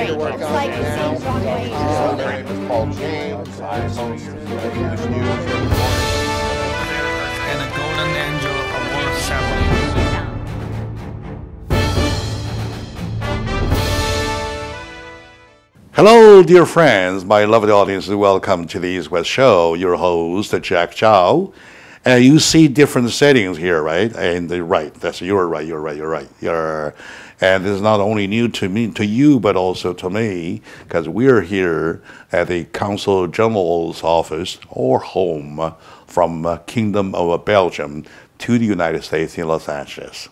great. It's like seeing Broadway. My name is Paul James. I host English News every morning. And the Golden Angel Award ceremony. Hello, dear friends, my lovely audience. Welcome to the East West Show. Your host, Jack Chow. And you see different settings here, right? And right, you're right. And this is not only new to me, to you, but also to me, because we're here at the Consul General's office or home from Kingdom of Belgium to the United States in Los Angeles.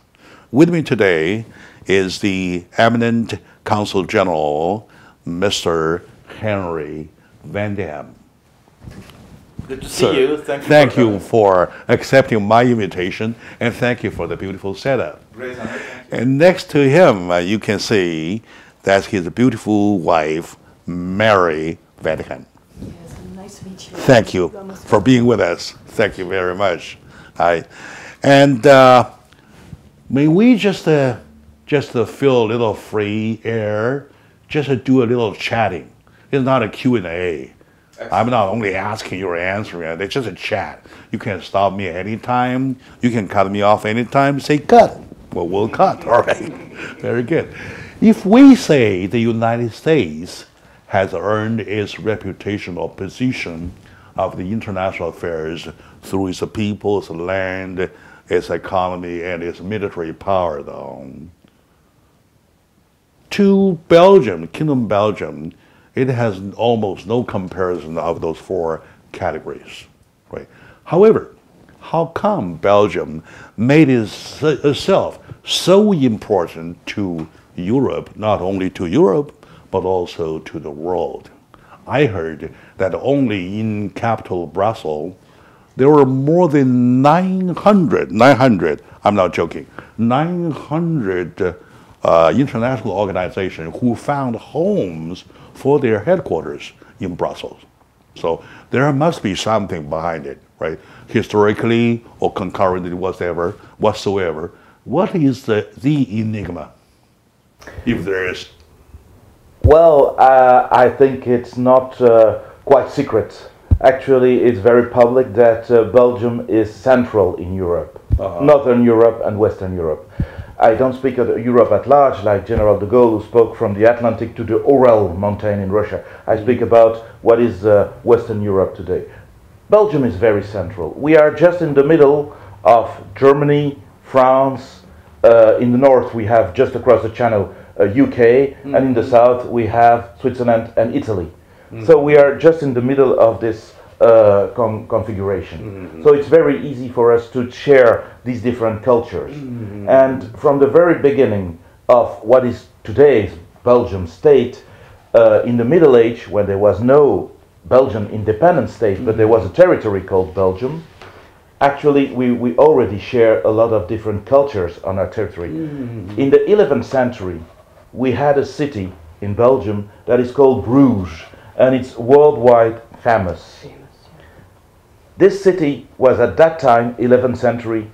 With me today is the eminent Consul General, Mr. Heri Vantiegham. Good to see you. Thank you for accepting my invitation, and thank you for the beautiful setup. Great. And next to him, you can see that's his beautiful wife, Mary Vantiegham. Yes, nice to meet you. Thank you for being with us. Thank you very much. And may we just feel a little free air, just to do a little chatting. It's not a Q&A. I'm not only asking you or answering. It's just a chat. You can stop me anytime. You can cut me off anytime. Say cut. Well, we'll cut. All right. Very good. If we say the United States has earned its reputational position of the international affairs through its people, its land, its economy, and its military power, though, to Belgium, Kingdom Belgium, it has almost no comparison of those four categories, right? However, how come Belgium made itself so important to Europe, not only to Europe, but also to the world? I heard that only in capital Brussels, there were more than 900, I'm not joking, 900 international organizations who found homes for their headquarters in Brussels. So there must be something behind it, right? Historically or concurrently, whatsoever. What is the enigma, if there is? Well, I think it's not quite secret. Actually, it's very public that Belgium is central in Europe, Northern Europe and Western Europe. I don't speak of Europe at large, like General de Gaulle, who spoke from the Atlantic to the Ural mountain in Russia. I speak about what is Western Europe today. Belgium is very central. We are just in the middle of Germany, France. In the north, we have just across the channel UK, and in the south, we have Switzerland and Italy. So we are just in the middle of this configuration. So it's very easy for us to share these different cultures. And from the very beginning of what is today's Belgium state, in the Middle Age, when there was no Belgian independent state, but there was a territory called Belgium, actually we already share a lot of different cultures on our territory. In the 11th century, we had a city in Belgium that is called Bruges, and it's worldwide famous. This city was at that time, 11th century,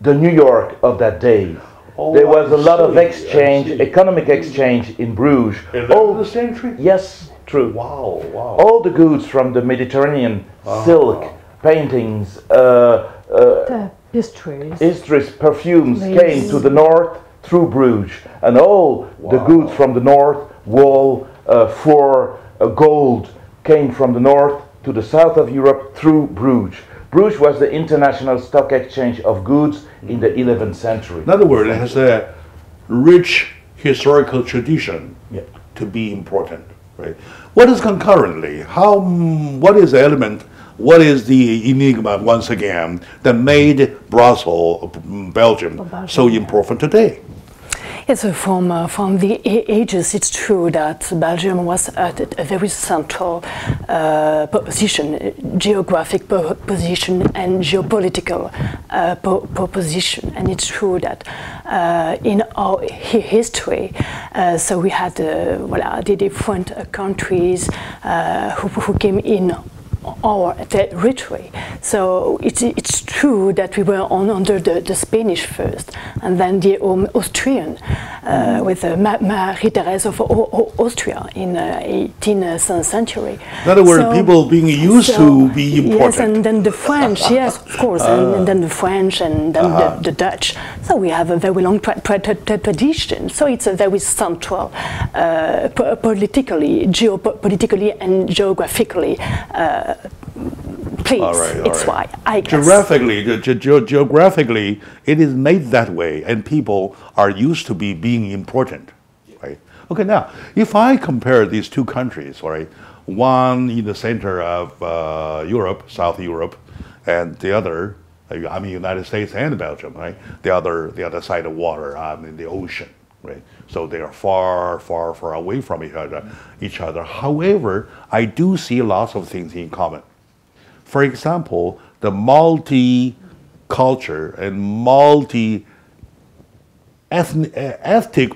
the New York of that day. There was a lot of exchange, economic exchange in Bruges. 11th century? Yes, true. Wow. All the goods from the Mediterranean, silk, paintings, histories, perfumes came to the north through Bruges. And all the goods from the north, wool, fur, gold, came from the north to the south of Europe through Bruges. Bruges was the international stock exchange of goods in the 11th century. In other words, it has a rich historical tradition to be important, right? What is concurrently? What is the element? What is the enigma, once again, that made Brussels, Belgium, so important today? Yes, so from the ages, it's true that Belgium was at a very central position, geographic position and geopolitical position. And it's true that in our history, so we had the different countries who came in our territory. So it's true that we were under the Spanish first, and then the Austrian, with Marie-Thérèse of Austria in 18th century. In other words, people being used to be important. Yes, and then the French, yes, of course, and then the French and then the Dutch. So we have a very long tradition. So it's a very central, politically, geopolitically, and geographically place. All right. It's why I guess. Geographically, it is made that way, and people are used to being important, right? Okay, now if I compare these two countries, right, one in the center of Europe, South Europe, and the other, I mean, United States and Belgium, right? The other side of water, I mean, the ocean, right? So they are far, far, far away from each other. However, I do see lots of things in common. For example, the multi-culture and multi-ethnic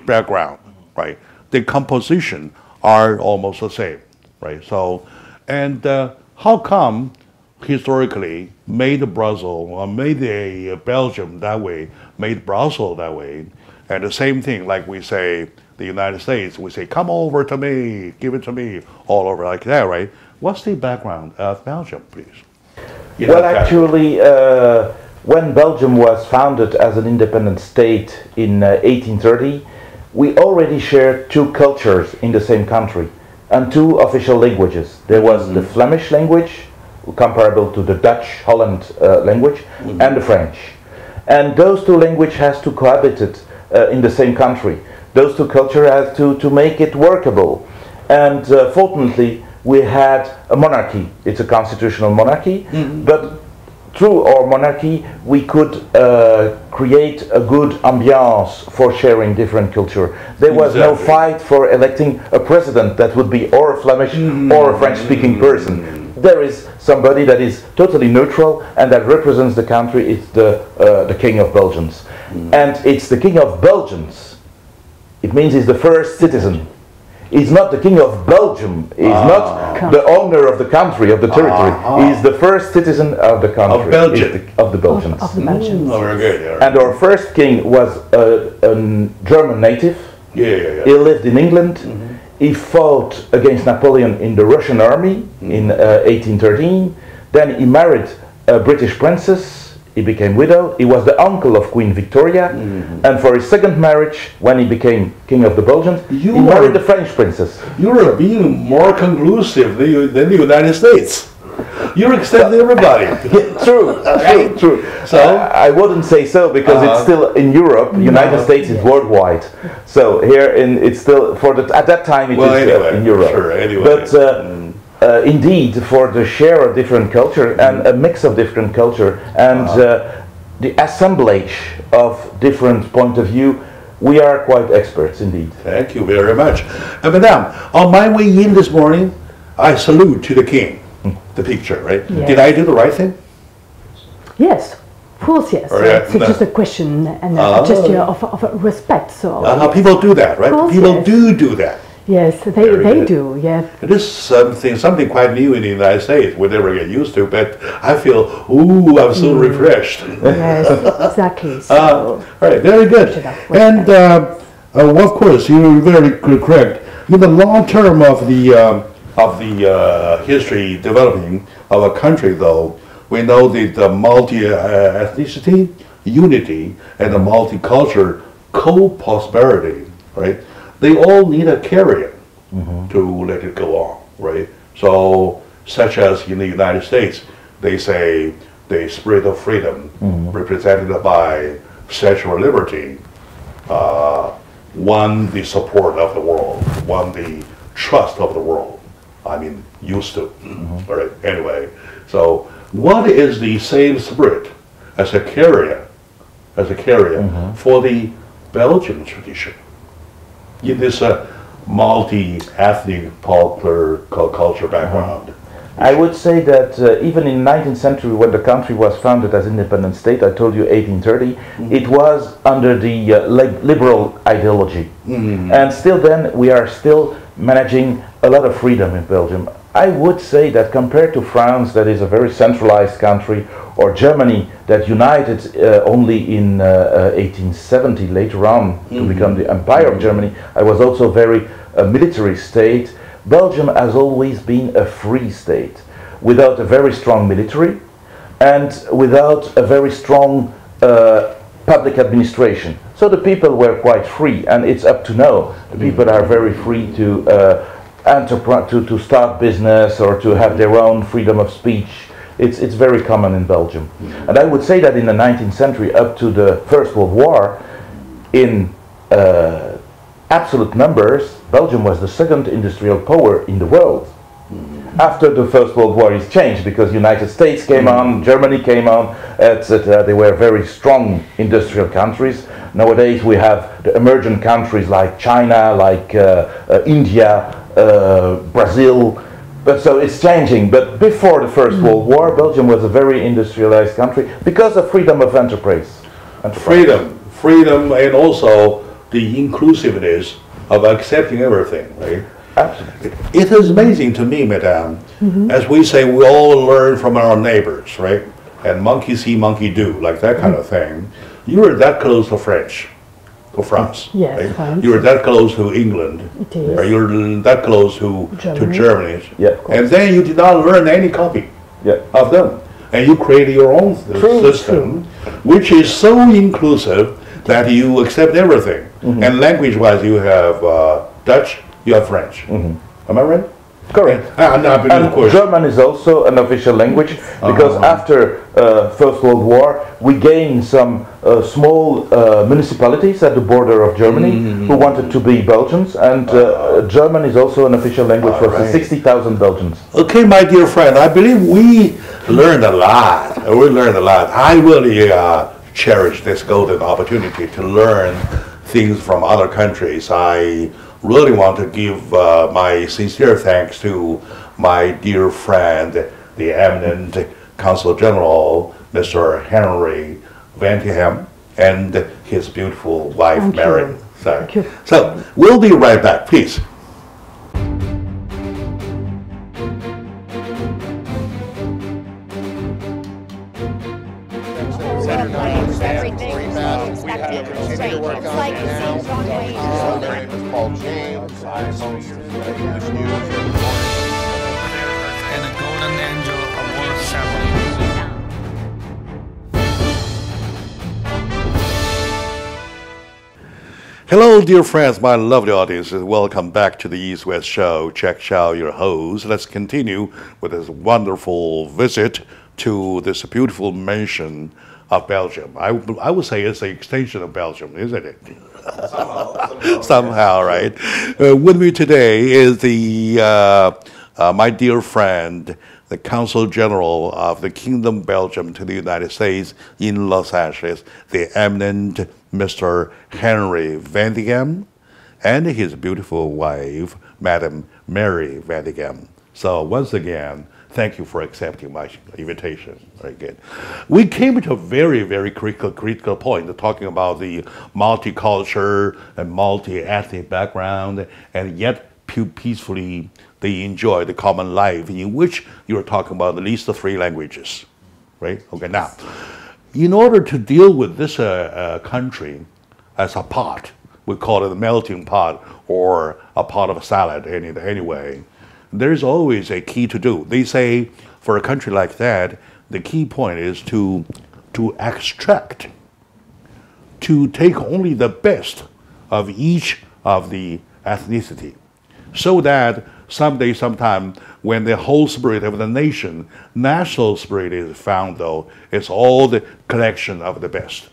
background, right? The composition are almost the same, right? So, and how come historically made Brussels or made Belgium that way, made Brussels that way, and the same thing like we say the United States, we say come over to me, give it to me, all over like that, right? What's the background of Belgium, please? Well, actually, when Belgium was founded as an independent state in 1830, we already shared two cultures in the same country and two official languages. There was the Flemish language, comparable to the Dutch, Holland language, and the French. And those two languages has to cohabit in the same country. Those two cultures have to make it workable. And fortunately, we had a monarchy. It's a constitutional monarchy, but through our monarchy, we could create a good ambiance for sharing different culture. There was no fight for electing a president that would be or a Flemish or a French-speaking person. There is somebody that is totally neutral and that represents the country. It's the King of Belgians. And it's the King of Belgians. It means he's the first citizen. He's not the King of Belgium. He's not the owner of the country, of the territory. He's the first citizen of the country. Of Belgium. Of the Belgians. Of the Belgians. Very good. And our first king was a German native. Yeah. He lived in England. He fought against Napoleon in the Russian army in 1813. Then he married a British princess. He became widow. He was the uncle of Queen Victoria. And for his second marriage, when he became King of the Belgians, he married the French princess. You're being more conclusive than the United States. You're extending everybody. True. So I wouldn't say so because it's still in Europe. United States is worldwide. So here it's still at that time it is in Europe. Sure, anyway. But indeed, for the share of different culture and a mix of different culture and the assemblage of different point of view, we are quite experts indeed. Thank you very much. Madame, on my way in this morning, I salute to the king. The picture, right? Yes. Did I do the right thing? Yes, of course, yes. It's just a question and a gesture of respect. So people do that, right? Course, People yes. do that. Yes, they do. Yeah. It is something quite new in the United States. We never get used to, but I feel, I'm so refreshed. Yes, exactly. So, all right, very good. And of course, you're very correct. In the long term of the history developing of a country, though, we know that the multi-ethnicity, unity, and the multicultural co-prosperity, right? They all need a carrier to let it go on, right? So, such as in the United States, they say the spirit of freedom, represented by sexual liberty, won the support of the world, won the trust of the world. I mean, used to. All right. Anyway, so what is the same spirit as a carrier for the Belgian tradition in this multi-ethnic culture background? I would say that even in the 19th century, when the country was founded as independent state, I told you 1830, it was under the liberal ideology. And still then, we are still managing a lot of freedom in Belgium. I would say that compared to France, that is a very centralized country, or Germany, that united only in 1870, later on, to become the Empire of Germany, I was also a very military state. Belgium has always been a free state, without a very strong military, and without a very strong public administration. So the people were quite free, and it's up to now. The people are very free to to start business or to have their own freedom of speech. It's very common in Belgium. And I would say that in the 19th century, up to the First World War, in absolute numbers, Belgium was the second industrial power in the world. After the First World War is changed because United States came on, Germany came on, etc. They were very strong industrial countries. Nowadays we have the emergent countries like China, like India, Brazil, but so it's changing. But before the First World War, Belgium was a very industrialized country because of freedom of enterprise. Freedom, and also the inclusiveness of accepting everything, right? Absolutely. It is amazing to me, Madame, as we say, we all learn from our neighbors, right? And monkey see, monkey do, like that kind of thing. You were that close to France, Yes, right? France. You were that close to England, It is. or you're that close to Germany. Yeah, and then you did not learn any copy of them. And you created your own system, which is so inclusive that you accept everything. And language-wise, you have Dutch, you have French. Am I right? Correct. And of course, German is also an official language because after First World War we gained some small municipalities at the border of Germany who wanted to be Belgians, and German is also an official language for 60,000 Belgians. Okay, my dear friend, I believe we learned a lot. I really cherish this golden opportunity to learn things from other countries. I really want to give my sincere thanks to my dear friend, the eminent Consul General, Mr. Heri Vantiegham, and his beautiful wife, Mary. So we'll be right back, please. And a golden angel award ceremony. Hello, dear friends, my lovely audience. Welcome back to the East West Show. Jack Chow, your host. Let's continue with this wonderful visit to this beautiful mansion of Belgium. I would say it's an extension of Belgium, isn't it? Somehow, right? With me today is the my dear friend, the Consul General of the Kingdom Belgium to the United States in Los Angeles, the eminent Mr. Heri Vantiegham, and his beautiful wife, Madam Mary Vantiegham. So once again, thank you for accepting my invitation. Very good. We came to a very, very critical point, talking about the multicultural and multi-ethnic background, and yet peacefully they enjoy the common life in which you're talking about at least the 3 languages, right? Okay, now, in order to deal with this country as a pot, we call it a melting pot or a pot of salad anyway, there's always a key to do. They say for a country like that, the key point is to extract, to take only the best of each of the ethnicity, so that sometime, when the whole spirit of the nation, national spirit is found, though, it's all the collection of the best.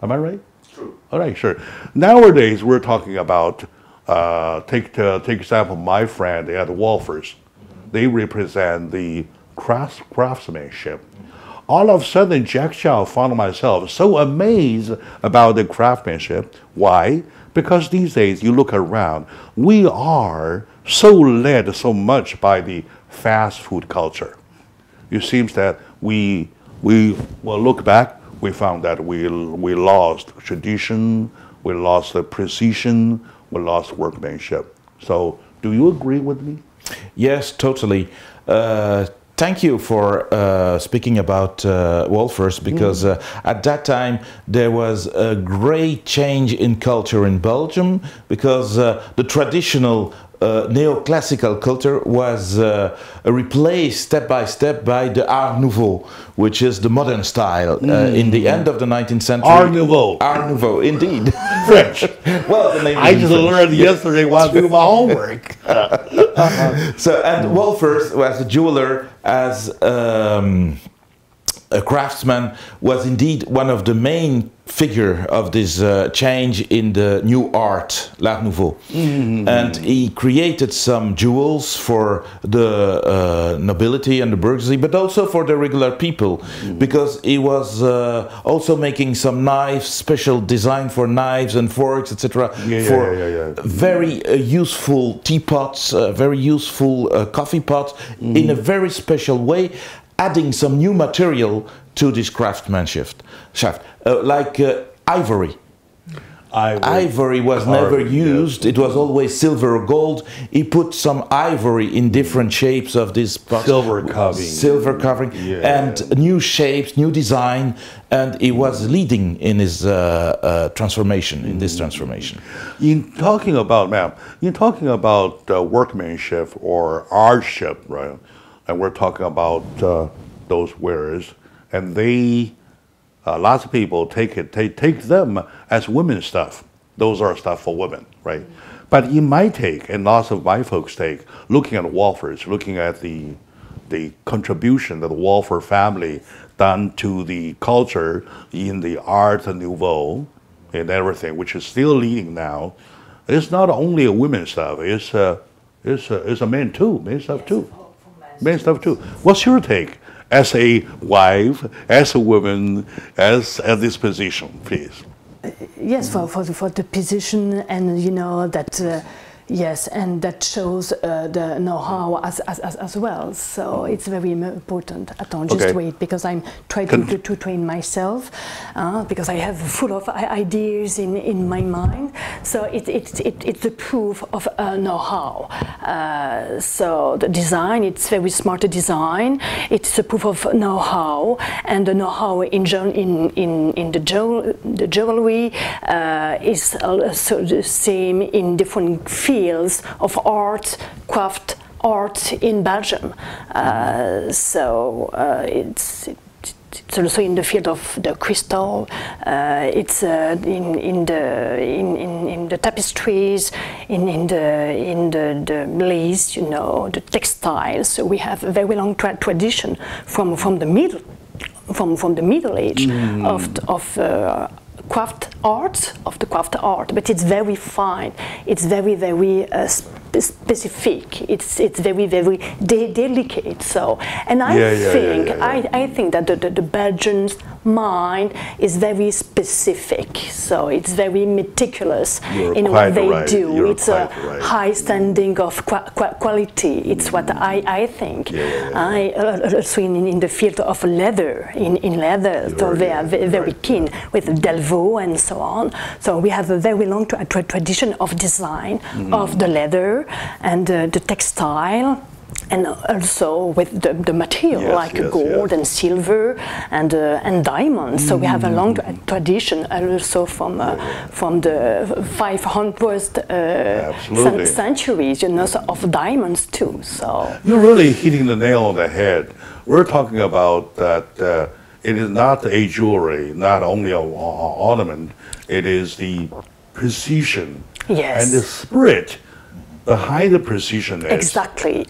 Am I right? It's true. All right, sure. Nowadays, we're talking about, take example, my friend at Wolfers. They represent the craftsmanship. All of a sudden, Jack Chow found myself so amazed about the craftsmanship. Why? Because these days, you look around, we are so led so much by the fast food culture. It seems that we look back, we found that we lost tradition, we lost the precision, we lost workmanship. So do you agree with me? Yes, totally. Thank you for speaking about Wolfers, because at that time there was a great change in culture in Belgium, because the traditional neoclassical culture was replaced step by step by the Art Nouveau, which is the modern style in the end of the 19th century. Art Nouveau. Art Nouveau, indeed. French. Well, the name I is just French. learned yesterday while doing my homework. So, and Wolfers, as a jeweler, as a craftsman, was indeed one of the main figure of this change in the new art, l'Art Nouveau. And he created some jewels for the nobility and the bourgeoisie, but also for the regular people, because he was also making some knives, special design for knives and forks, etc. Very useful teapots, very useful coffee pots, in a very special way, adding some new material to this craftsmanship, like ivory. Ivory was never used. It was always silver or gold. He put some ivory in different shapes of this pot. Silver covering, and new shapes, new design, and he was leading in his transformation, in this transformation. In talking about, ma'am, you're talking about workmanship or artship, right? And we're talking about those wares, and they, lots of people take them as women's stuff. Those are stuff for women, right? But in my take, and lots of my folks' take, looking at Wolfers, looking at the contribution that the Wolfer family done to the culture in the Art Nouveau and everything, which is still leading now, it's not only a women's stuff. It's a men too, men's stuff too. Men's stuff too. What's your take as a wife, as a woman, as at this position, please? Yes, for the position, and you know that yes, and that shows the know-how as well. So it's very important. Attends, just wait, because I'm trying to train myself, because I have full of ideas in my mind. So it's the proof of know-how. So the design, it's very smart design. It's a proof of know-how, and the know-how in the jewelry is also the same in different fields of art, craft art in Belgium. So it's also in the field of the crystal. It's in the tapestries, in the lace, you know, the textiles. So we have a very long tradition from the Middle Age of craft art, but it's very fine. It's very specific. It's very delicate. So, and I think that the Belgians' mind is very specific. So it's very meticulous in what they do. It's a high standing of quality. It's what I think. I also in the field of leather, in leather, so they are very keen with Delvaux and so on. So we have a very long tradition of design of the leather and the textile, and also with the material like gold and silver and diamonds. So we have a long tradition also from the 500th centuries, you know, of diamonds too. So you're really hitting the nail on the head. We're talking about that. It is not a jewelry, not only an ornament. It is the precision and the spirit behind the precision is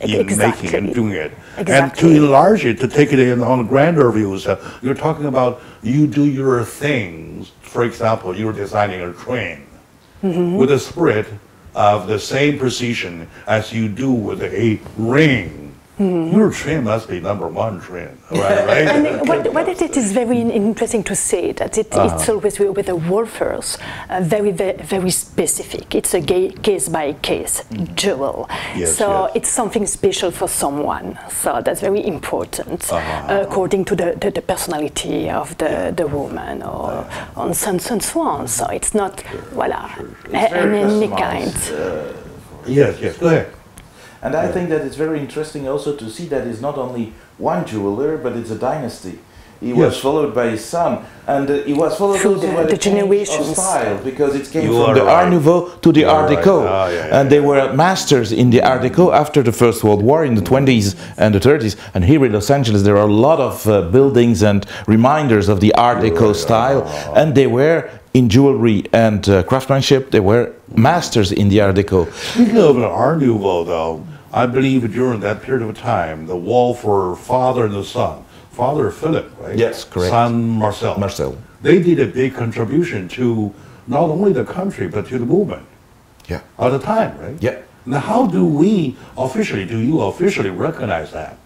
in making and doing it. And to enlarge it, to take it in on grander views, you're talking about you do your things. For example, you're designing a train with a spirit of the same precision as you do with a ring. Your train must be #1 train, right? And what it is very interesting to say that it's always with the Wolfers, very specific. It's a case by case jewel. It's something special for someone. So that's very important, according to the personality of the woman, or and so on. So it's not any kind. Yes, go ahead. And I think that it's very interesting also to see that it's not only one jeweler, but it's a dynasty. He was followed by his son, and he was followed through also by the generations. of style, because it came from the Art Nouveau to the Art Deco, and they were masters in the Art Deco after the First World War in the 20s and the 30s. And here in Los Angeles, there are a lot of buildings and reminders of the Art Deco style, and they were in jewelry and craftsmanship. They were masters in the Art Deco. Speaking of the Art Nouveau, though, I believe during that period of time, the Wolfers father and the son. Father Philip, right? Yes, correct. Son Marcel. Marcel. They did a big contribution to not only the country but to the movement. Yeah. At the time, right? Yeah. Now, how do you officially recognize that?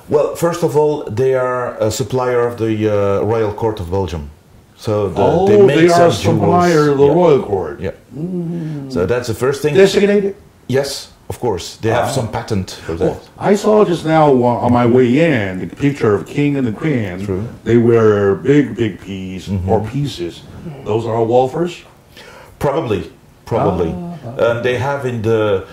Well, first of all, they are a supplier of the Royal Court of Belgium. So they make they are some a supplier of the Royal Court. Yeah. So that's the first thing. Designated? Yes. Of course, they have some patent for that. Oh, I saw just now on my way in the picture of King and the Queen. True. They wear big pieces or pieces. Those are all Wolfers? Probably. And they have in the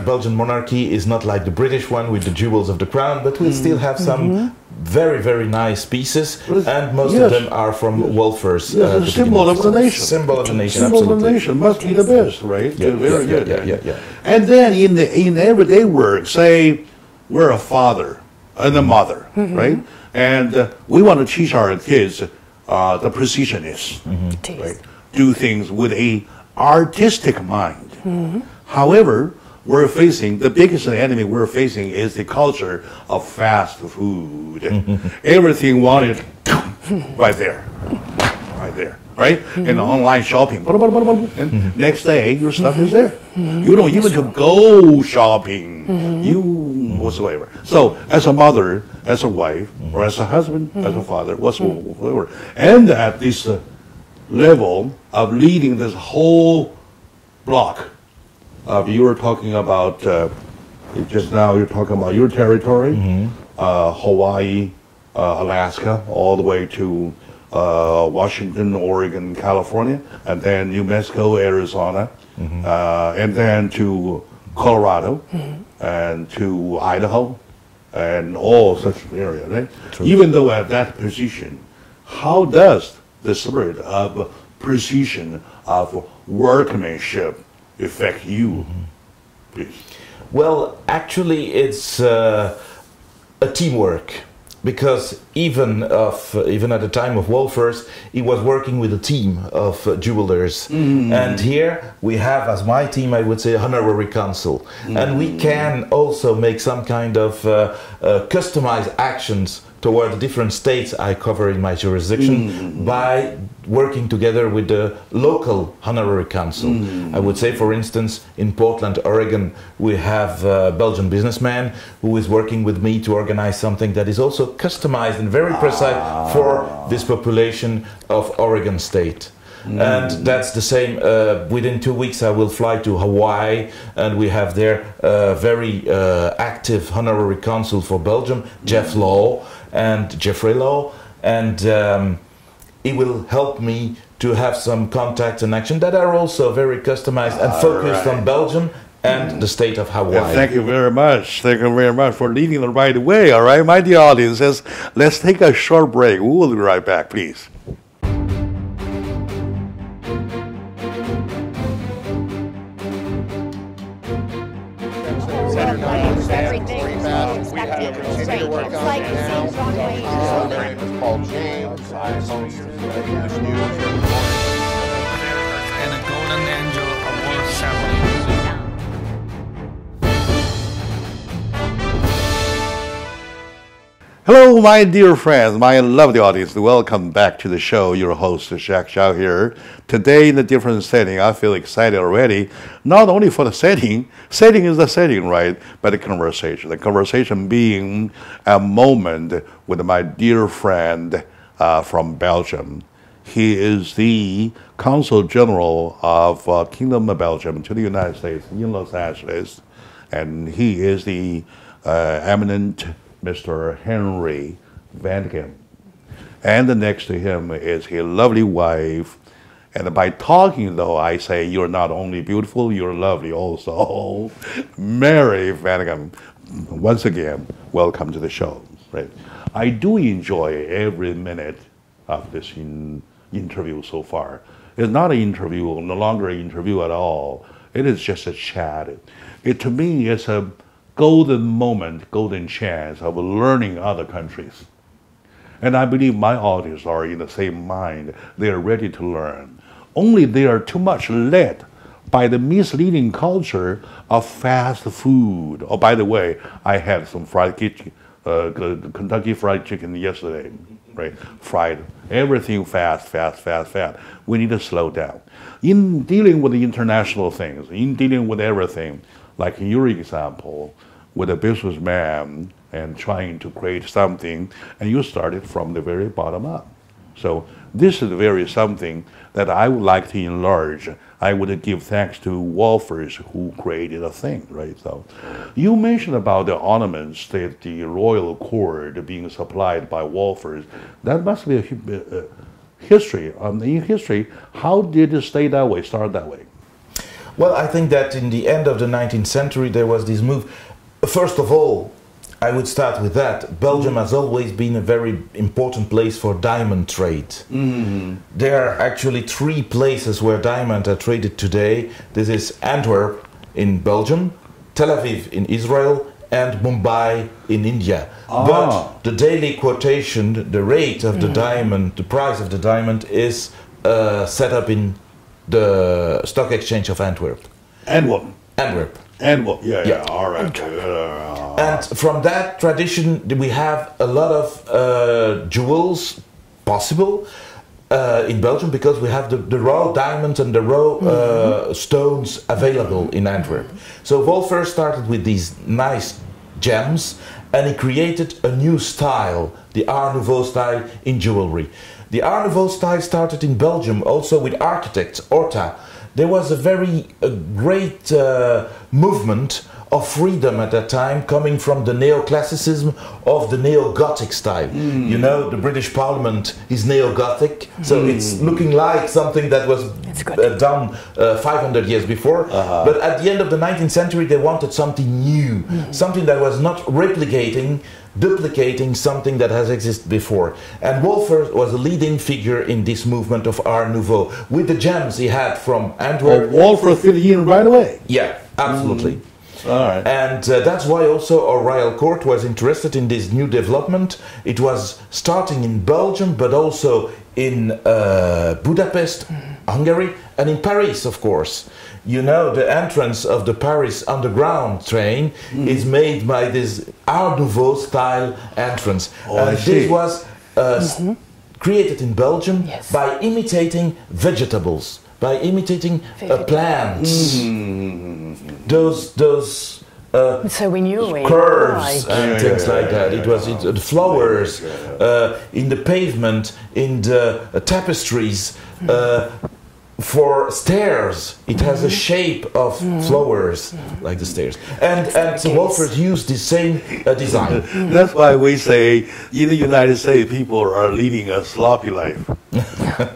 Belgian monarchy is not like the British one with the jewels of the crown, but we still have some very nice pieces, and most of them are from Wolfers. Yes, a symbol of the nation. Symbol of the nation, symbol absolutely. of the nation must be the best, right? Yeah, very good. Yeah. And then in everyday work, say we're a father and a mother, right? And we want to teach our kids the precisionists, right? Do things with a artistic mind. However, the biggest enemy we're facing is the culture of fast food. Everything wanted right there, right? And online shopping. And next day, your stuff is there. You don't even to go shopping. Whatsoever. So, as a mother, as a wife, or as a husband, as a father, whatsoever, and at this level of leading this whole block. You were talking about just now. You're talking about your territory, Hawaii, Alaska, all the way to Washington, Oregon, California, and then New Mexico, Arizona, and then to Colorado, and to Idaho, and all such areas. Right? Even though at that position, how does the spirit of precision of workmanship affect you, please? Well, actually, it's a teamwork, because even at the time of Wolfers, he was working with a team of jewelers, and here we have, as my team, I would say, a honorary council, and we can also make some kind of customized actions toward the different states I cover in my jurisdiction by working together with the local honorary council. I would say, for instance, in Portland, Oregon, we have a Belgian businessman who is working with me to organize something that is also customized and very precise for this population of Oregon State. And that's the same. Within 2 weeks, I will fly to Hawaii, and we have there a very active honorary council for Belgium, Jeffrey Law, and he will help me to have some contacts and action that are also very customized and focused on Belgium and the state of Hawaii. Yeah, thank you very much. Thank you very much for leading the right way. All right, my dear audiences, let's take a short break. We will be right back, please. Everything expected. It's like it seems wrong way. My name is Paul James. I host English News. And a golden angel award ceremony. Hello, my dear friends, my lovely audience. Welcome back to the show. Your host, Jacques Xiao here. Today, in a different setting, I feel excited already. Not only for the setting is the setting, right? But the conversation. The conversation being a moment with my dear friend from Belgium. He is the Consul General of Kingdom of Belgium to the United States in Los Angeles. And he is the eminent Mr. Heri Vantiegham. And next to him is his lovely wife, And by talking, though, I say you're not only beautiful, you're lovely also. Mary Vantiegham, once again, welcome to the show. Right? I do enjoy every minute of this interview so far. It's not an interview, no longer an interview at all. It is just a chat. To me, it's a golden moment, golden chance of learning other countries. And I believe my audience are in the same mind. They are ready to learn. Only they are too much led by the misleading culture of fast food. Oh, by the way, I had some Kentucky Fried Chicken yesterday, right? Fried, everything fast. We need to slow down. In dealing with the international things, in dealing with everything, like in your example, with a businessman and trying to create something, and you started from the very bottom up. So this is very something that I would like to enlarge. I would give thanks to Wolfers who created a thing, right? So you mentioned about the ornaments, that the royal court being supplied by Wolfers. That must be a history. In history, how did it stay that way, start that way? Well, I think that in the end of the 19th century, there was this move. First of all, I would start with that. Belgium has always been a very important place for diamond trade. There are actually 3 places where diamonds are traded today. This is Antwerp in Belgium, Tel Aviv in Israel, and Mumbai in India. But the daily quotation, the rate of the diamond, the price of the diamond is set up in the stock exchange of Antwerp. Antwerp. Yeah. All right. And from that tradition, we have a lot of jewels possible in Belgium, because we have the raw diamonds and the raw stones available in Antwerp. So Wolfers started with these nice gems, and he created a new style, the Art Nouveau style in jewelry. The Art Nouveau style started in Belgium also with architects, Horta. There was a very great movement of freedom at that time, coming from the neoclassicism of the neo-Gothic style. You know, the British Parliament is neo-Gothic, so it's looking like something that was done 500 years before. But at the end of the 19th century, they wanted something new, something that was not duplicating something that has existed before. And Wolfers was a leading figure in this movement of Art Nouveau, with the gems he had from Antwerp. Wolfers fit in right away. Yeah, absolutely. All right. And that's why also our royal court was interested in this new development. It was starting in Belgium, but also in Budapest, Hungary, and in Paris, of course. You know, the entrance of the Paris underground train is made by this Art Nouveau style entrance. This was created in Belgium by imitating vegetables, by imitating plants. Those so we knew curves and things like that. It was the flowers in the pavement, in the tapestries. For stairs, it has a shape of flowers, like the stairs. And Wolfers used the same design. That's why we say in the United States people are leading a sloppy life.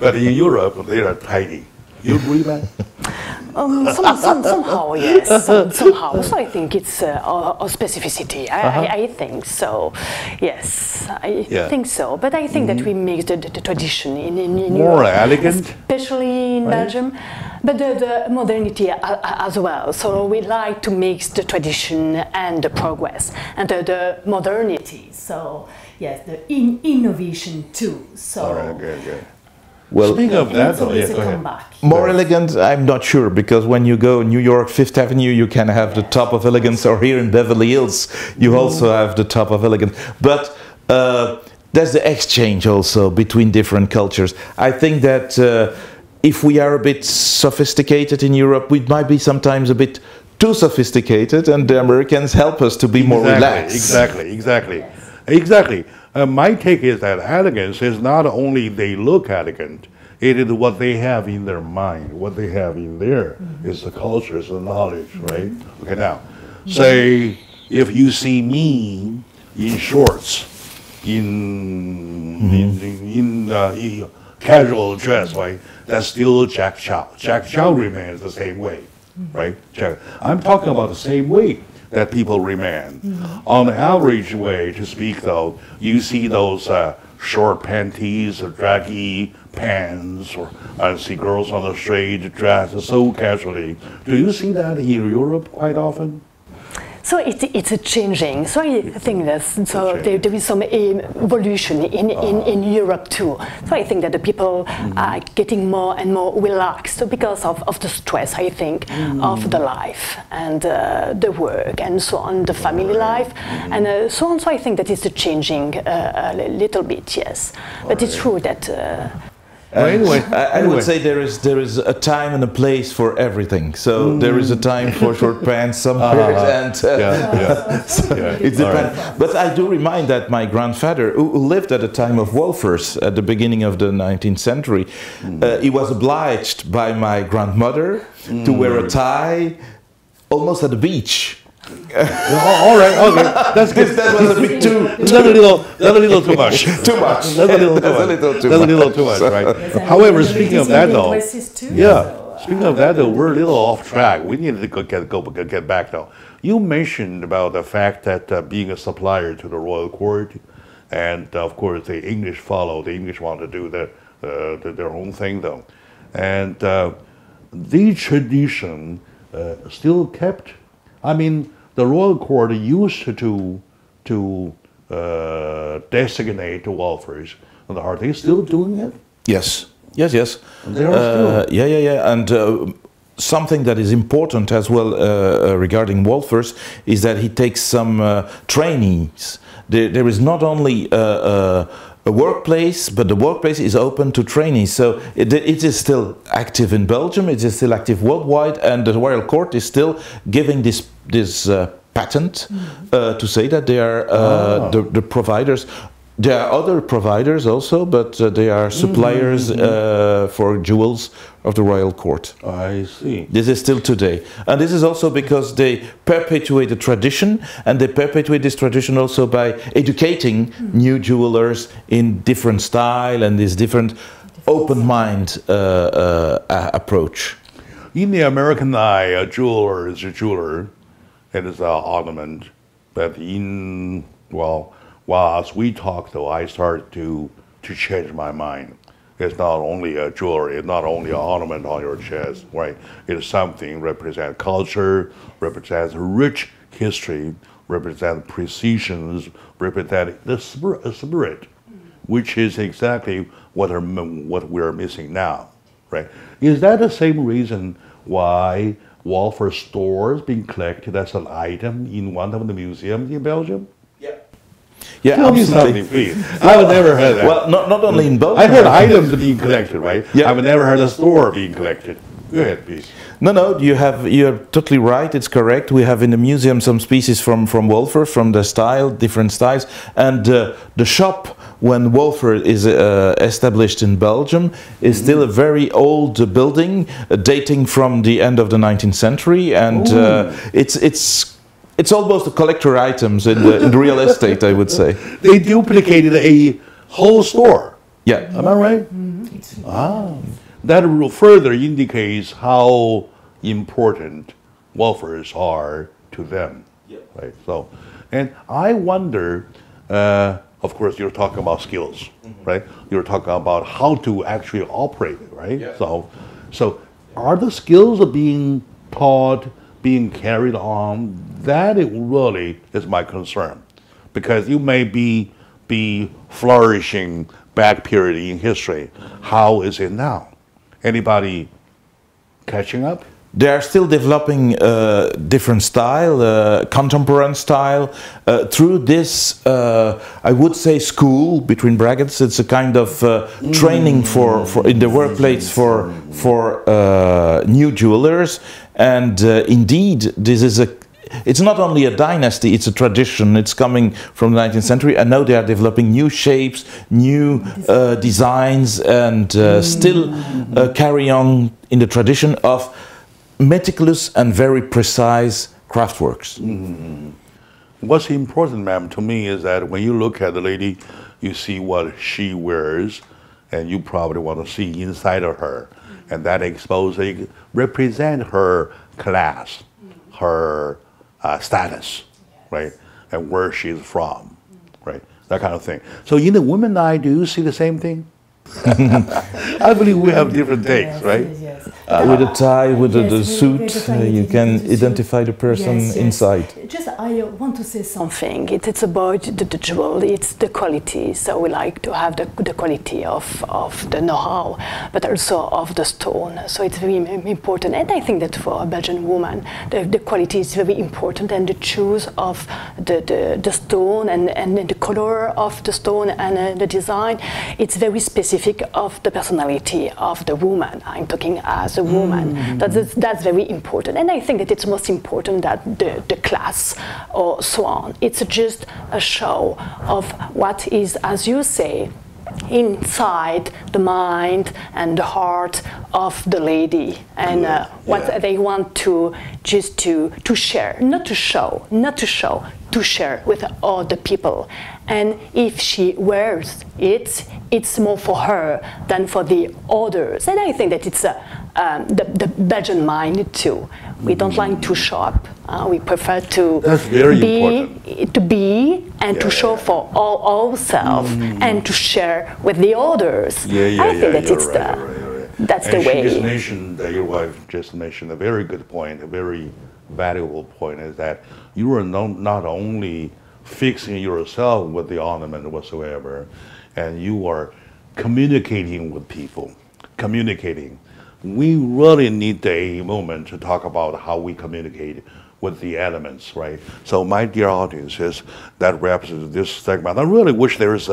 But in Europe, they are tidy. You agree, man? Somehow, yes. Somehow. So I think it's a specificity. I think so. Yes, I think so. But I think that we mix the tradition in more Europe, elegant, especially in Belgium, but the modernity as well. So we like to mix the tradition and the progress and the modernity. So yes, the innovation too. So. All right, good. Well, speaking of that, more elegant, I'm not sure, because when you go New York, Fifth Avenue, you can have the top of elegance, or here in Beverly Hills, you also have the top of elegance. But there's the exchange also between different cultures. I think that if we are a bit sophisticated in Europe, we might be sometimes a bit too sophisticated, and the Americans help us to be more relaxed. Exactly. My take is that elegance is not only they look elegant, it is what they have in their mind, what they have in there is the culture, is the knowledge, right? Okay, now, say if you see me in shorts, in casual dress, right? That's still Jack Chow. Jack Chow remains the same way, right? I'm talking about the same way that people remain. On the average way to speak, though, you see those short panties or draggy pants, or I see girls on the street dressed so casually. Do you see that in Europe quite often? So it's a changing. So I think that there is some evolution in Europe too. So I think that the people are getting more and more relaxed because of the stress, I think, of the life and the work and so on, the family life and so on. So I think that it's changing a little bit, yes. But it's true that. I would say there is a time and a place for everything. So there is a time for short pants somewhere, and it depends. Right. But I do remind that my grandfather, who lived at the time of Wolfers at the beginning of the 19th century, he was obliged by my grandmother to wear a tie almost at the beach. All right, okay, that's good. That was a bit too a little too much. Too much. That's a little too much, right? However, speaking of that, though, speaking of that, though, we're a little off track. We need to get back though. You mentioned about the fact that being a supplier to the royal court, and of course the English follow. The English want to do their own thing, though, and the tradition still kept. I mean, the royal court used to designate the Wolfers. Are they still doing it? Yes. They are still. And something that is important as well regarding Wolfers is that he takes some trainees. There is not only a workplace, but the workplace is open to trainees. So it is still active in Belgium, it is still active worldwide, and the Royal Court is still giving this patent to say that they are the providers. There are other providers also, but they are suppliers for jewels of the Royal Court. I see. This is still today. And this is also because they perpetuate the tradition, and they perpetuate this tradition also by educating new jewelers in different style and this different open mind approach. In the American eye, a jeweler is a jeweler. It is an ornament. But as we talk, though, I started to change my mind. It's not only a jewelry, it's not only an ornament on your chest, right? It is something represents culture, represents rich history, represents precisions, represents the spirit, which is exactly what we're missing now, right? Is that the same reason why Wolfers stores being collected as an item in one of the museums in Belgium? Yeah, tell me something, please. I've never heard that. Well, not only in Belgium. I heard items being collected, right? Yeah. I've never heard a store being collected. Go ahead, please. No, you're totally right. It's correct. We have in the museum some species from Wolfers, from the style, different styles, and the shop when Wolfers is established in Belgium is still a very old building, dating from the end of the 19th century, and it's almost a collector items in the real estate, I would say. They duplicated a whole store. Yeah. Am I right? That further indicates how important Wolfers are to them. Right. So, and I wonder, of course, you're talking about skills, right? You're talking about how to actually operate it, right? Yeah. So are the skills being taught, being carried on? That it really is my concern, because you may be flourishing back period in history. How is it now? Anybody catching up? They are still developing different style, contemporary style, through this, I would say, school, between brackets. It's a kind of training for in the workplace for new jewelers. And indeed, this is it's not only a dynasty, it's a tradition. It's coming from the 19th century, and now they are developing new shapes, new designs, and still carry on in the tradition of meticulous and very precise craftworks. What's important, ma'am, to me is that when you look at the lady, you see what she wears, and you probably want to see inside of her, and that exposing represent her class, her status, right, and where she's from, right, that kind of thing. So in the women eye, do you see the same thing? I believe we have different takes, right? Yes. With a tie, with the Yes, suit, with a tie, you can with the identify the person Yes, yes. inside. Just I want to say something. Something. It's about the jewel, it's the quality. So we like to have the quality of the know-how, but also of the stone. So it's very important. And I think that for a Belgian woman, the quality is very important, and the choice of the stone and the color of the stone and the design, it's very specific of the personality of the woman. I'm talking as a woman. That's very important. And I think that it's most important that the class or so on. It's just a show of what is, as you say, inside the mind and the heart of the lady, and what they want to just to share, not to show, to share with all the people. And if she wears it, it's more for her than for the others. And I think that it's the Belgian mind too. We don't like to show up. We prefer to be and to show for all ourselves and to share with the others. I think that it's that's the way. Your wife just mentioned a very good point, a very valuable point, is that you are not only fixing yourself with the ornament whatsoever, and you are communicating with people, communicating. We really need a moment to talk about how we communicate with the elements, right? So my dear audiences, that wraps this segment. I really wish there was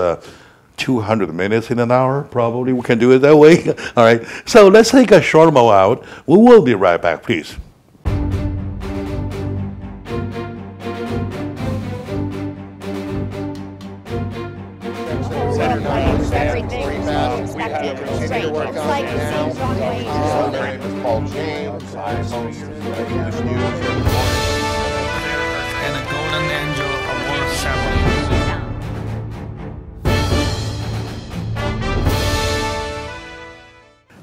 200 minutes in an hour, probably. We can do it that way. All right, so let's take a short moment out. We will be right back, please. Paul James. I host English News every morning. And a golden angel award ceremony.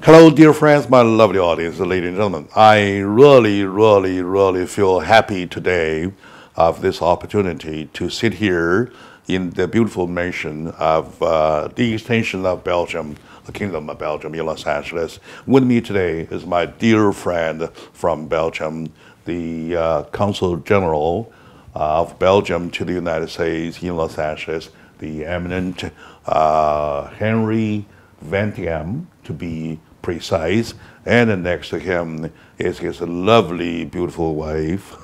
Hello, dear friends, my lovely audience, ladies and gentlemen. I really feel happy today of this opportunity to sit here in the beautiful mansion of the extension of Belgium, the Kingdom of Belgium in Los Angeles. With me today is my dear friend from Belgium, the Consul General of Belgium to the United States in Los Angeles, the eminent Heri Vantiegham, to be precise. And next to him is his lovely, beautiful wife,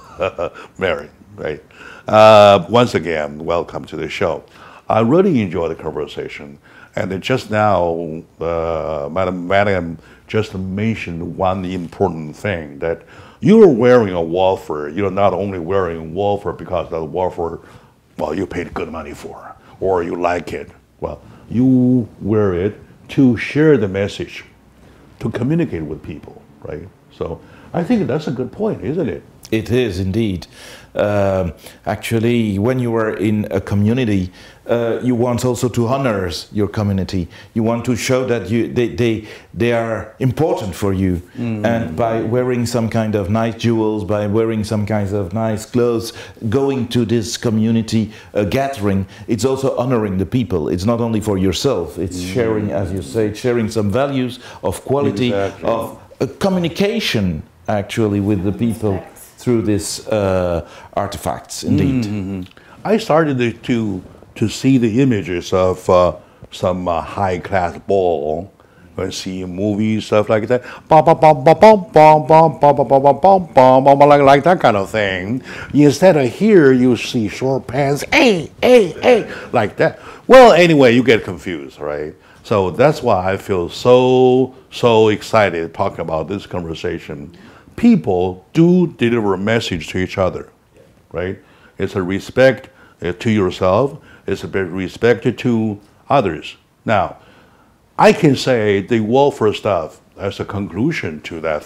Mary, right? Once again, welcome to the show. I really enjoyed the conversation. And just now, Madam Vantiegham just mentioned one important thing, that you're wearing a Wolfers. You're not only wearing Wolfers because the Wolfers, well, you paid good money for, or you like it. Well, you wear it to share the message, to communicate with people, right? So I think that's a good point, isn't it? It is indeed. Actually, when you are in a community, you want also to honor your community. You want to show that they are important for you. And by wearing some kind of nice jewels, by wearing some kinds of nice clothes, going to this community gathering, it's also honoring the people. It's not only for yourself, it's sharing, as you say, sharing some values of quality, of communication actually with the people through these artifacts, indeed. I started to see the images of some high-class ball. I see movies, stuff like that, like that kind of thing. Instead of here, you see short pants, hey, like that. Well, anyway, you get confused, right? So that's why I feel so excited talking about this conversation. People do deliver a message to each other, right? It's a respect to yourself. It's a respect to others. Now, I can say the Wolfers stuff as a conclusion to that,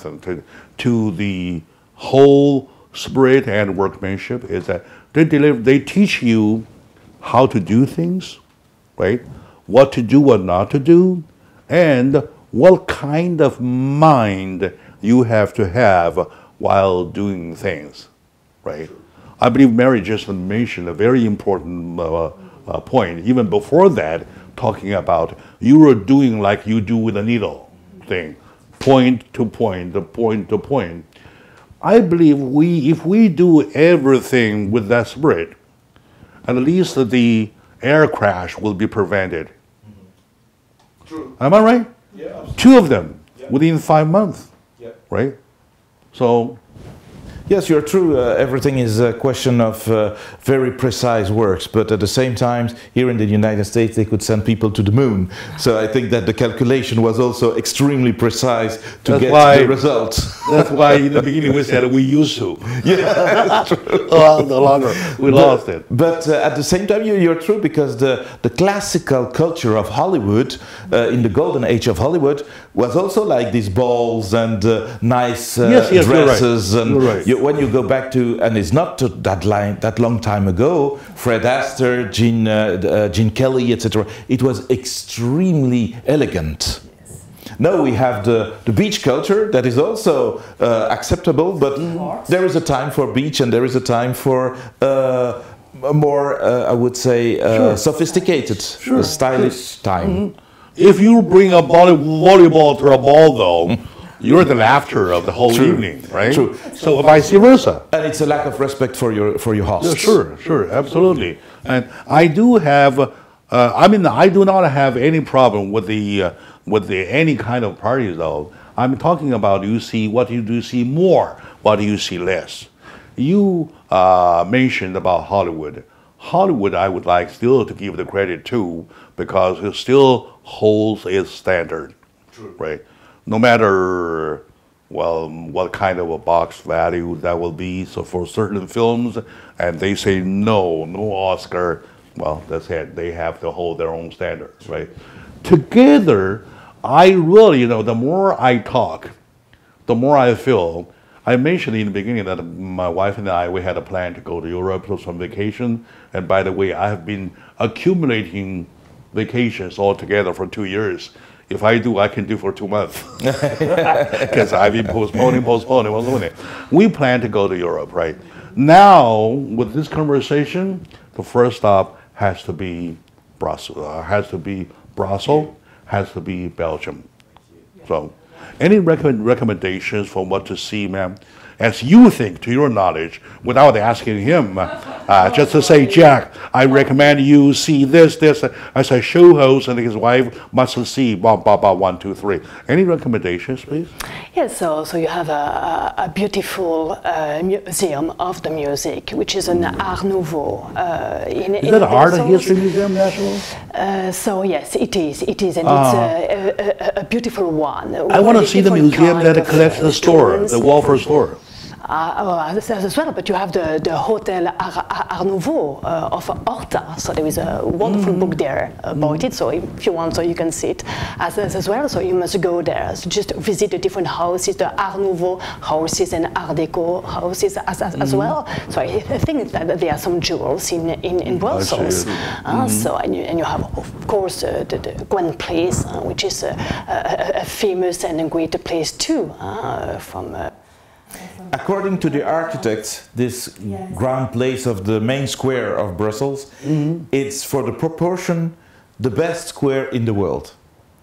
to the whole spirit and workmanship, is that they teach you how to do things, right? What to do, what not to do, and what kind of mind you have to have while doing things, right? I believe Mary just mentioned a very important point. Even before that, talking about you were doing like you do with a needle thing, point to point, point to point. I believe if we do everything with that spirit, at least the air crash will be prevented. True. Am I right? Yeah. 2 of them within 5 months, right? So. Yes, you're true. Everything is a question of very precise works, but at the same time, here in the United States, they could send people to the moon. So I think that the calculation was also extremely precise to get the results. That's why in the beginning we said we used to. Yeah, that's true. No longer. We lost it. But at the same time, you're true, because the classical culture of Hollywood, in the golden age of Hollywood, was also like these balls and nice dresses. You're right. When you go back to, and it's not to that long time ago, Fred Astaire, Gene Kelly, etc., it was extremely elegant. Now we have the beach culture that is also acceptable, but there is a time for beach and there is a time for more, I would say, sophisticated, stylish time. If you bring a volleyball to a ball, though, you're the laughter of the whole evening, right? True. So vice versa. And it's a lack of respect for your hosts. Yeah, sure, absolutely. And I do have, I do not have any problem with any kind of parties, though. I'm talking about what you do see more, what do you see less. You mentioned about Hollywood. Hollywood, I would like still to give the credit to, because it still holds its standard, right? No matter, well, what kind of a box value that will be. So for certain films, and they say no Oscar, well, that's it. They have to hold their own standards, right? Together, I really, the more I talk, the more I feel. I mentioned in the beginning that my wife and I, we had a plan to go to Europe for some vacation. And by the way, I have been accumulating vacations altogether for 2 years. If I do, I can do for 2 months. Because I've been postponing. We plan to go to Europe, right? Now, with this conversation, the first stop has to be Brussels, has to be Belgium. So, any recommendations for what to see, ma'am? As you think, to your knowledge, without asking him, just to say, Jack, I recommend you see this, as a show host and his wife must see, 1, 2, 3. Any recommendations, please? Yes, so you have a beautiful museum of the music, which is an Art Nouveau. Is that an art and history museum, National? So yes, it is, and it's a beautiful one. I want to see the museum that collects the store, the Wolfers store. As well, but you have the Hotel Art Nouveau of Horta, so there is a wonderful book there about it, so if you want, so you can see it as well, so you must go there, so just visit the different houses, the Art Nouveau houses and Art Deco houses as well, so I think that there are some jewels in Brussels, so and you have, of course, the Grand Place, which is a famous and a great place too, from according to the architects, this grand place of the main square of Brussels, it's for the proportion the best square in the world.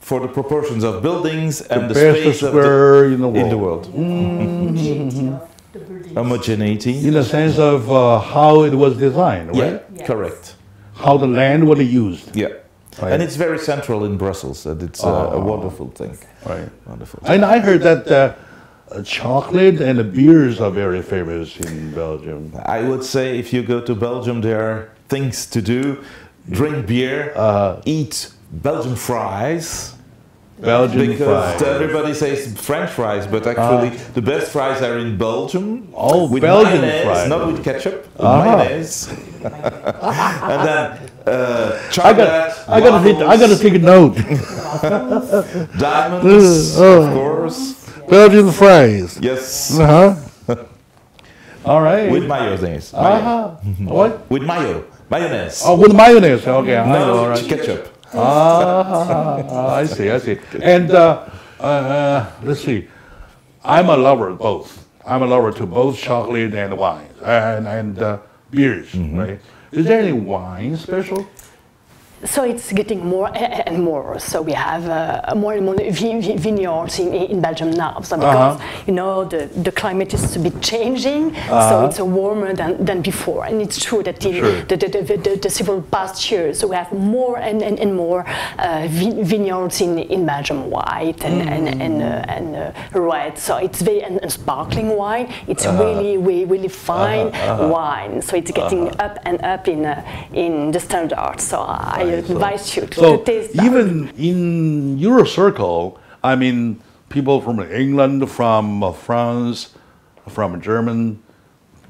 For the proportions of buildings and the space of in the world. Homogeneity. In the sense of how it was designed, right? Yeah, correct. How the land was used. Yeah. Right. And it's very central in Brussels, and it's a wonderful thing. Right. Wonderful. And I heard that chocolate and the beers are very famous in Belgium. I would say if you go to Belgium, there are things to do. Drink beer, eat Belgian fries. Because everybody says French fries, but actually the best fries are in Belgium. Oh, with Belgian mayonnaise, fries. not with ketchup, mayonnaise. And then chocolate. I gotta take a note. Diamonds, of course. Belgian fries. Yes. All right. With mayonnaise. What? With mayonnaise. Oh, with mayonnaise. Okay. No, all right. ketchup. I see. And let's see. I'm a lover of both. I'm a lover to both chocolate and wine and beers, right? Is there any wine special? So it's getting more and more. So we have more and more vineyards in Belgium now. So because you know the climate is a bit changing, so it's warmer than before. And it's true that in the several past years we have more and more vineyards in Belgium, white and red. So it's very and sparkling wine. It's really fine wine. So it's getting up and up in the standard. So I advise you to taste that. Even in your circle, I mean, people from England, from France, from Germany,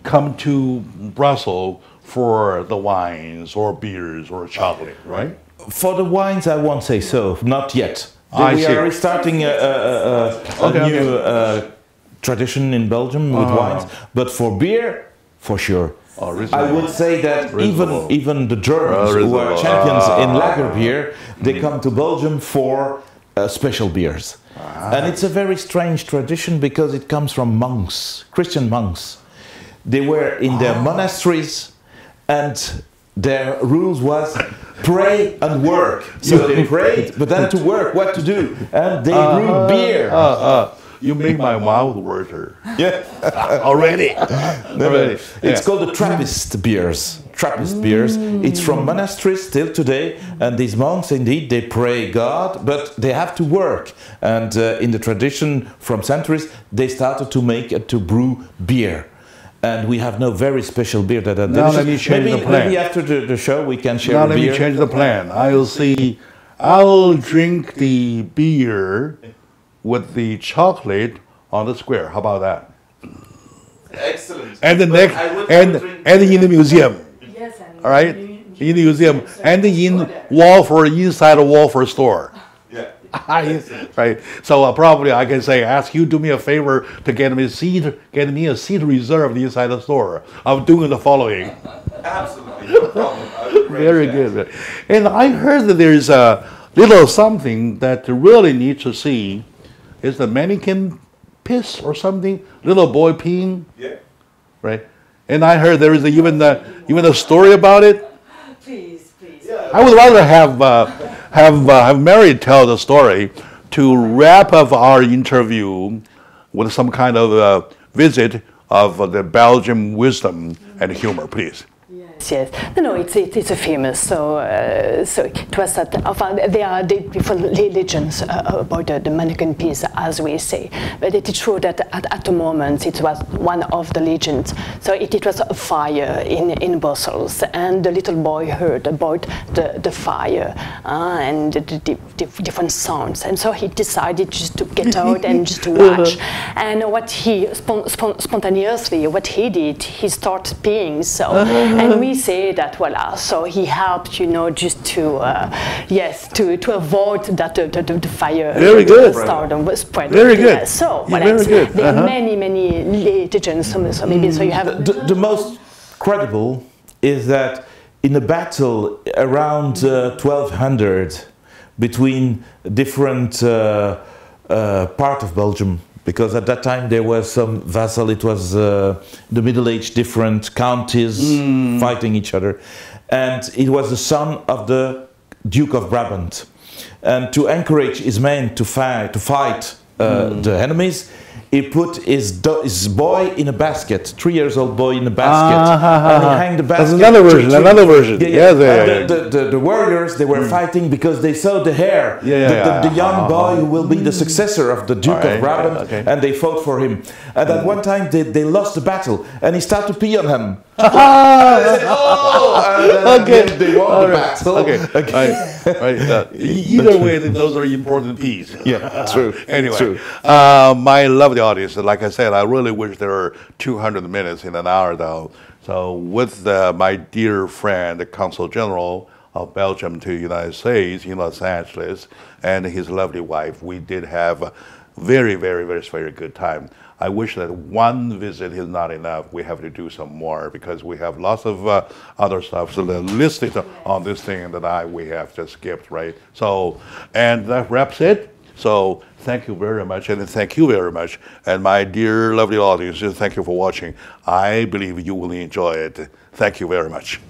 come to Brussels for the wines or beers or chocolate, right? For the wines, I won't say so. Not yet. We are starting a new tradition in Belgium with wines, but for beer, for sure. I would say that even the Germans who are champions in lager beer, they come to Belgium for special beers. And it's a very strange tradition because it comes from monks, Christian monks. They were in their monasteries and their rules was pray and work. So they prayed, but then to work, what to do? And they brewed beer. You make my mouth water. Yeah, already. It's called the Trappist beers. Trappist beers. It's from monasteries still today, and these monks, indeed, they pray God, but they have to work. And in the tradition from centuries, they started to brew beer. And we have no very special beer that are delicious. Now let me change the plan. Maybe after the show we can share now a beer. Now let me change the plan. I'll drink the beer with the chocolate on the square. How about that? Excellent. And the next, and in the museum. Yes, and all right, in the museum and in Wolfers, inside a Wolfers store. Yeah. Right. So probably I can say, ask you do me a favor to get me a seat reserved inside the store. I'm doing the following. Absolutely, no problem. Very good. And I heard that there's a little something that you really need to see. Is the mannequin piss or something? Little boy peeing? Yeah. Right? And I heard there is even a story about it. please. Yeah. I would rather have Mary tell the story to wrap up our interview with some kind of visit of the Belgian wisdom and humor, please. Yes, no, it's a famous. So it was that. There are different legends about the mannequin piece, as we say. But it is true that at the moment it was one of the legends. So it was a fire in Brussels, and the little boy heard about the fire and the different sounds, and so he decided just to get out and just to watch. And what he spontaneously, what he did, he started peeing. So and we say that voila, so he helped, just to to avoid that the fire stardom was spread. Very good. So yeah, very good. There are many legends. So maybe so you have the most credible is that in a battle around 1200 between different part of Belgium. Because at that time there was some vassal, it was the Middle Age, different counties fighting each other. And it was the son of the Duke of Brabant. And to encourage his men to fight the enemies, he put his boy in a basket, 3-year-old boy in a basket, and he hanged the basket. That's another version. The warriors, they were fighting because they saw the heir, the young boy who will be the successor of the Duke of Brabant, and they fought for him. And at one time they lost the battle, and he started to pee on him. They won the battle. Either way, those are important pieces. Yeah, true. Anyway, true. My lovely audience, like I said, I really wish there were 200 minutes in an hour, though. So with my dear friend, the Consul General of Belgium to the United States in Los Angeles, and his lovely wife, we did have very, very, very, very good time. I wish that one visit is not enough. We have to do some more because we have lots of other stuff listed on this thing that we have just skipped, right? So, and that wraps it. So thank you very much, and thank you very much. And my dear lovely audience, thank you for watching. I believe you will enjoy it. Thank you very much.